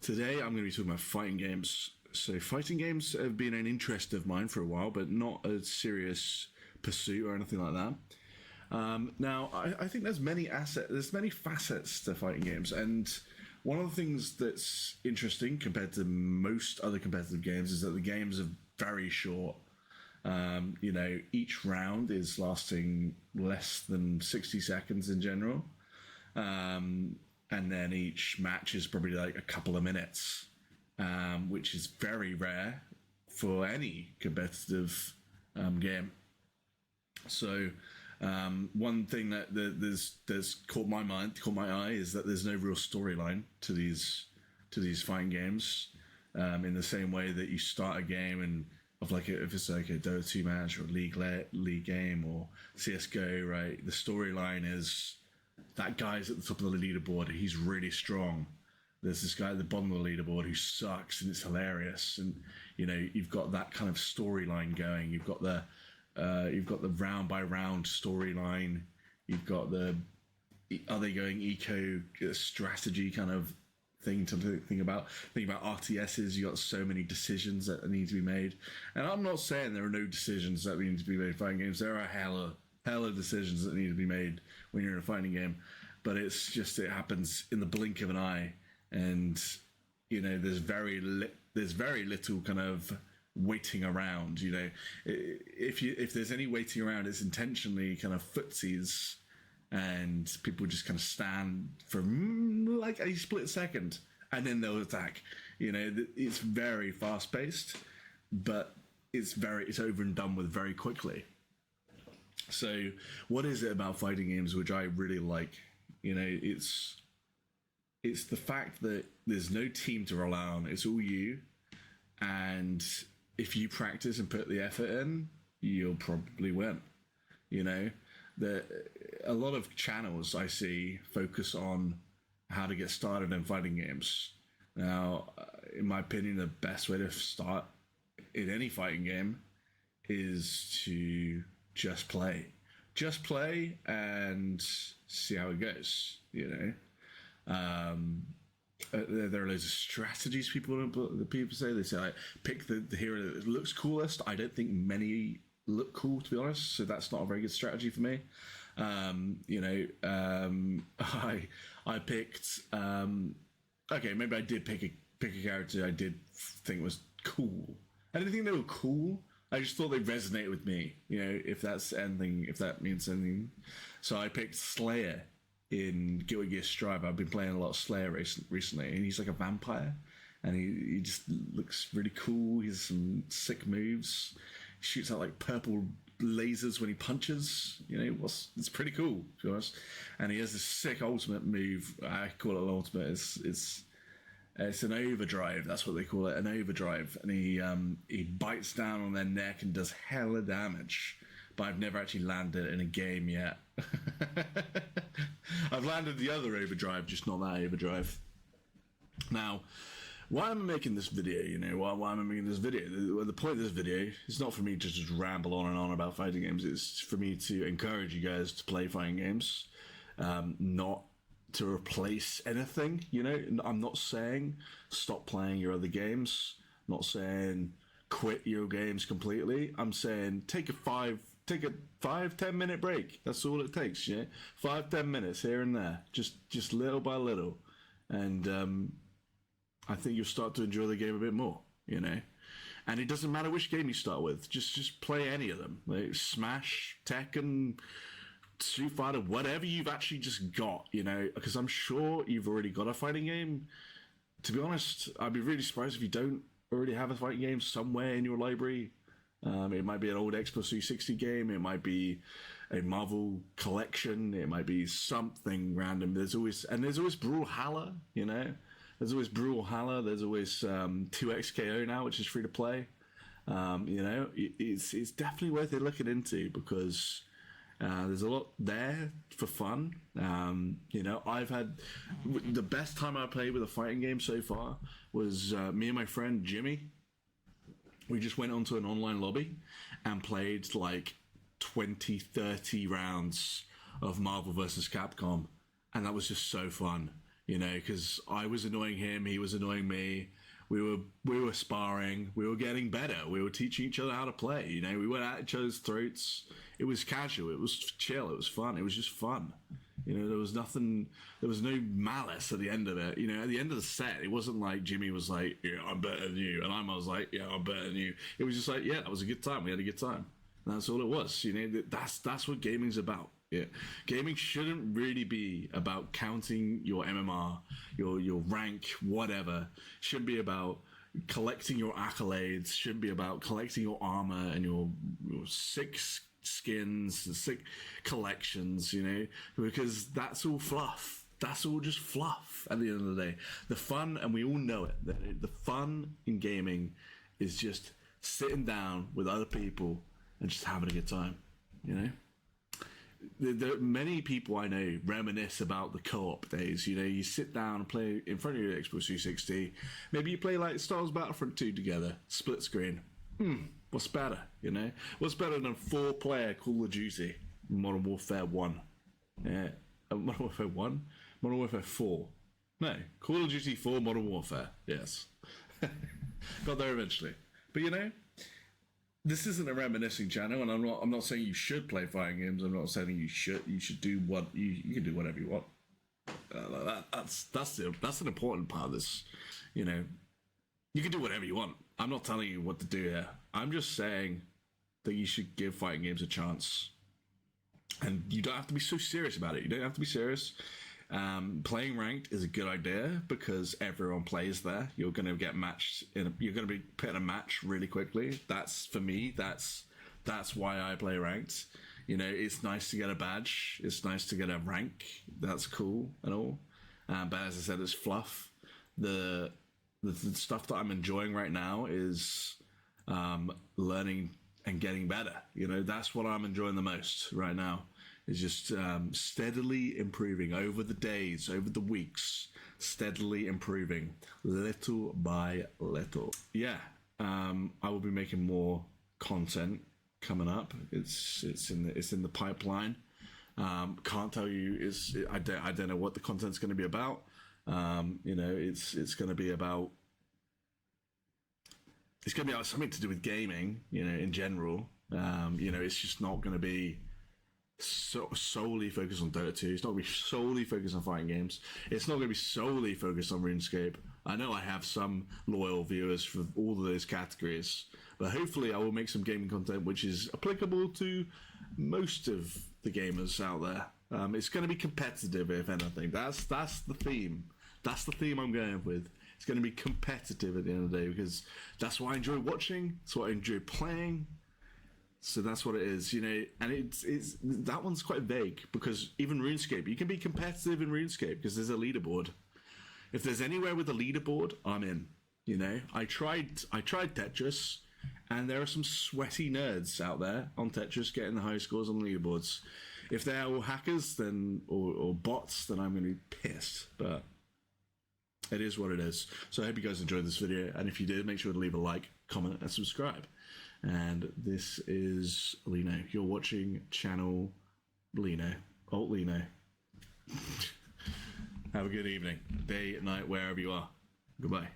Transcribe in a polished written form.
Today I'm going to be talking about fighting games. So fighting games have been an interest of mine for a while, but not a serious pursuit or anything like that. Now, I think there's many facets to fighting games, and one of the things that's interesting compared to most other competitive games is that the games are very short. Each round is lasting less than 60 seconds in general. And then each match is probably like a couple of minutes, which is very rare for any competitive game. So one thing that there's caught my eye is that there's no real storyline to these fighting games. In the same way that you start a game and if it's like a Dota 2 match or a league game or CS:GO, right? The storyline is that guy's at the top of the leaderboard. He's really strong. There's this guy at the bottom of the leaderboard who sucks, and it's hilarious. And you've got that kind of storyline going. You've got the round by round storyline. You've got the are they going eco strategy kind of thing to think about. Think about RTSs. You got so many decisions that need to be made. And I'm not saying there are no decisions that need to be made in fighting games. There are hella decisions that need to be made when you're in a fighting game, but it happens in the blink of an eye, and there's very little kind of waiting around. If there's any waiting around, it's intentionally kind of footsies, and people just kind of stand for like a split second and then they'll attack. It's very fast paced, but it's over and done with very quickly. So what is it about fighting games which I really like? It's the fact that there's no team to rely on. It's all you. And if you practice and put the effort in, you'll probably win. A lot of channels I see focus on how to get started in fighting games. Now, in my opinion, the best way to start in any fighting game is to just play and see how it goes. There are loads of strategies people say. They say, pick the hero that looks coolest. I don't think many look cool, to be honest, so that's not a very good strategy for me. I picked maybe I did pick a character I did think was cool. I didn't think they were cool. I just thought they resonated with me, if that means anything. So I picked Slayer in Guilty Gear Strive. I've been playing a lot of Slayer recently, and he's like a vampire, and he just looks really cool. He has some sick moves. He shoots out like purple lasers when he punches. It's pretty cool, to be honest. And he has this sick ultimate move. I call it an ultimate. It's an overdrive. That's what they call it, an overdrive. And he bites down on their neck and does hella damage. But I've never actually landed it in a game yet. I've landed the other overdrive, just not that overdrive. Now, why am I making this video? Why am I making this video? The point of this video is not for me to just ramble on and on about fighting games. It's for me to encourage you guys to play fighting games, not to replace anything. I'm not saying stop playing your other games. I'm not saying quit your games completely. I'm saying take a 5-10 minute break. That's all it takes. 5-10 minutes here and there, just little by little, and I think you'll start to enjoy the game a bit more. And it doesn't matter which game you start with. Just play any of them, like Smash, Tekken, Street Fighter, whatever you've actually just got. Because I'm sure you've already got a fighting game. To be honest, I'd be really surprised if you don't already have a fighting game somewhere in your library. It might be an old Xbox 360 game. It might be a Marvel collection. It might be something random. There's always Brawlhalla. There's always Brawlhalla. There's always 2XKO now, which is free to play. It's definitely worth it looking into, because there's a lot there for fun. I've had the best time I played with a fighting game so far was me and my friend Jimmy. We just went onto an online lobby and played like 20-30 rounds of Marvel vs. Capcom, and that was just so fun. you know, because I was annoying him, he was annoying me. We were sparring, we were getting better, we were teaching each other how to play. You know, we went at each other's throats. It was casual, it was chill, it was fun, it was just fun. You know, there was nothing, there was no malice at the end of it. You know, at the end of the set, it wasn't like Jimmy was like, yeah, I'm better than you, and I was like, yeah, I'm better than you. It was just like, yeah, it was a good time. We had a good time. And that's all it was. You know, that's what gaming's about. Yeah, gaming shouldn't really be about counting your MMR, your rank, whatever. Shouldn't be about collecting your accolades. Shouldn't be about collecting your armor and your six skins, the sick collections. You know, because that's all fluff. That's all just fluff. At the end of the day, the fun, and we all know it. The fun in gaming is just sitting down with other people and just having a good time. You know. Many people I know reminisce about the co-op days. You know, you sit down and play in front of your Xbox 360. Maybe you play like Star Wars Battlefront 2 together, split screen. What's better? You know, what's better than 4-player Call of Duty, Modern Warfare 1? Yeah, Modern Warfare 1, Modern Warfare 4. No, Call of Duty 4, Modern Warfare. Yes, got there eventually. But you know. This isn't a reminiscing channel, and I'm not saying you should play fighting games. I'm not saying you should do what you can do whatever you want. That's an important part of this. You know, you can do whatever you want. I'm not telling you what to do here. I'm just saying that you should give fighting games a chance, and you don't have to be so serious about it. You don't have to be serious. Playing ranked is a good idea because everyone plays there. You're going to get matched you're going to be put in a match really quickly. That's for me. That's why I play ranked. You know, it's nice to get a badge. It's nice to get a rank. That's cool and all. But as I said, it's fluff. The stuff that I'm enjoying right now is learning and getting better. You know, that's what I'm enjoying the most right now. Is just steadily improving over the days, over the weeks, steadily improving, little by little. Yeah, I will be making more content coming up. It's in the pipeline. Can't tell you. I don't know what the content's going to be about. You know, it's going to be about. It's going to be about something to do with gaming. You know, in general. You know, it's just not going to be. Solely focused on Dota 2. It's not going to be solely focused on fighting games. It's not going to be solely focused on RuneScape. I know I have some loyal viewers for all of those categories, but hopefully I will make some gaming content which is applicable to most of the gamers out there. It's going to be competitive, if anything. That's the theme. That's the theme I'm going with. It's going to be competitive at the end of the day because that's what I enjoy watching. That's what I enjoy playing. So that's what it is, you know, and it's that one's quite vague because even RuneScape, you can be competitive in RuneScape because there's a leaderboard. If there's anywhere with a leaderboard, I'm in. You know, I tried Tetris, and there are some sweaty nerds out there on Tetris getting the high scores on the leaderboards. If they're all hackers, then or bots, then I'm going to be pissed. But it is what it is. So I hope you guys enjoyed this video, and if you did, make sure to leave a like, comment, and subscribe. And this is Lino. You're watching channel Lino. Alt Lino. Have a good evening, day, night, wherever you are. Goodbye.